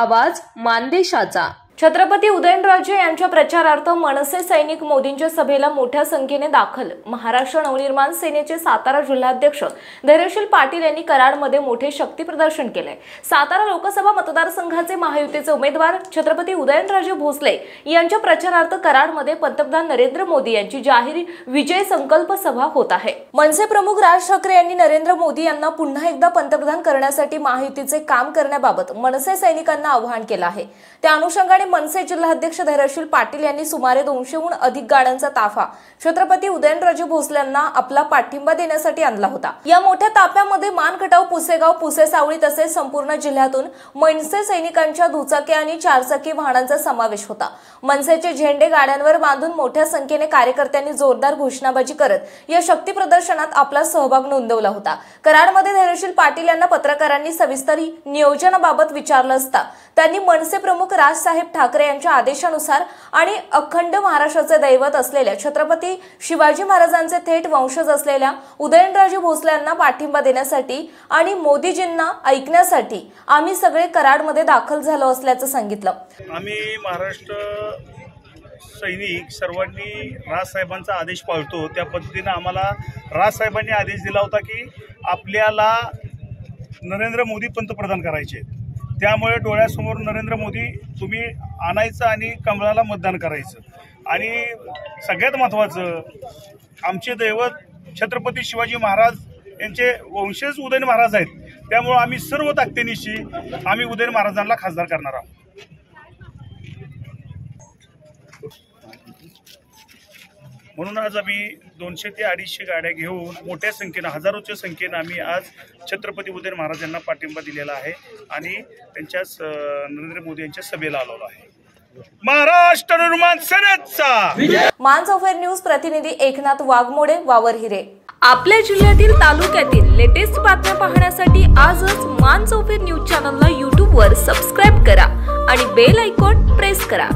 आवाज मानदेशाचा। छत्रपती उदयनराजे यांच्या प्रचारार्थ मनसे सैनिक मोदींच्या सभेला मोठ्या संख्येने दाखल। महाराष्ट्र नवनिर्माण सेनेचे सातारा जिल्हाध्यक्ष धैर्यशील पाटील यांनी कराडमध्ये मोठे शक्ती प्रदर्शन केले। सातारा लोकसभा मतदारसंघाचे महायुतीचे उमेदवार छत्रपती उदयनराजे भोसले यांच्या प्रचारार्थ कराडमध्ये पंतप्रधान नरेंद्र मोदी यांची जाहीर विजय संकल्प सभा होत आहे। मनसे प्रमुख राज ठाकरे यांनी नरेंद्र मोदी यांना पुन्हा एकदा पंतप्रधान करण्यासाठी महायुतीचे काम करण्याबाबत मनसे सैनिकांना आवाहन केले आहे। त्या अनुषंगाने मनसे जिल्हाध्यक्ष धैर्यशील पाटील यांनी सुमारे 200हून अधिक गाड्यांचा ताफा छत्रपती उदयनराजे भोसले यांना आपला पाठिंबा देण्यासाठी आणला होता। या मोठ्या ताफ्यामध्ये मानखटाव, पुसेगाव, पुसेसावळी तसेच संपूर्ण जिल्ह्यातून मनसे सैनिकांच्या दुचाकी आणि चारचाकी वाहनांचा समावेश होता। मनसेचे झेंडे गाड्यांवर बांधून मोठ्या संख्येने कार्यकर्त्यांनी जोरदार घोषणाबाजी करत या शक्ती प्रदर्शनात आपला सहभाग नोंदवला होता। कराडमध्ये धैर्यशील पाटील यांना पत्रकारांनी सविस्तर नियोजनाबाबत विचारलं असता त्यांनी मनसे प्रमुख राजसाहेब ठाकरे यांच्या आदेशानुसार आणि अखंड महाराष्ट्राचे दैवत असलेल्या छत्रपती शिवाजी महाराजांचे थेट वंशज असलेल्या उदयनराजे भोसले यांना पाठिंबा देण्यासाठी आणि मोदीजींना ऐकण्यासाठी आम्ही सगळे कराडमध्ये दाखल झालो असल्याचं सांगितलं। आम्ही महाराष्ट्र सैनिक सर्वांनी राजसाहेबांचा आदेश पाळतो। त्या पद्धतीने आम्हाला राजसाहेबांनी आदेश दिला होता की आपल्याला नरेंद्र मोदी पंतप्रधान करायचे। त्यामुळे डोळ्यासमोर नरेंद्र मोदी तुम्ही आणायचं आणि कमळाला मतदान करायचं। आणि सगळ्यात महत्त्वाचं आमचे दैवत छत्रपती शिवाजी महाराज यांचे वंशज उदयन महाराज आहेत। त्यामुळे आम्ही सर्व ताकदीनिशी आम्ही उदयन महाराजांना खासदार करणार आहोत। म्हणून आज आम्ही 200 ते 250 गाड्या घेऊन मोठ्या संख्येने, हजारोच्या संख्येने आम्ही आज छत्रपती उदयन महाराजांना पाठिंबा दिलेला आहे आणि त्यांच्याच नरेंद्र मोदी यांच्या सभेला आलेलो आहे। महाराष्ट्र निर्माण सेनेचा मानसोफर न्यूज प्रतिनिधी एकनाथ वाघमोडे, वावरहिरे। आपल्या जिल्ह्यातील तालुक्यातील लेटेस्ट बातम्या पाहण्यासाठी आजच मानसोफर न्यूज चॅनलला YouTube वर सबस्क्राइब करा आणि बेल आयकॉन प्रेस करा।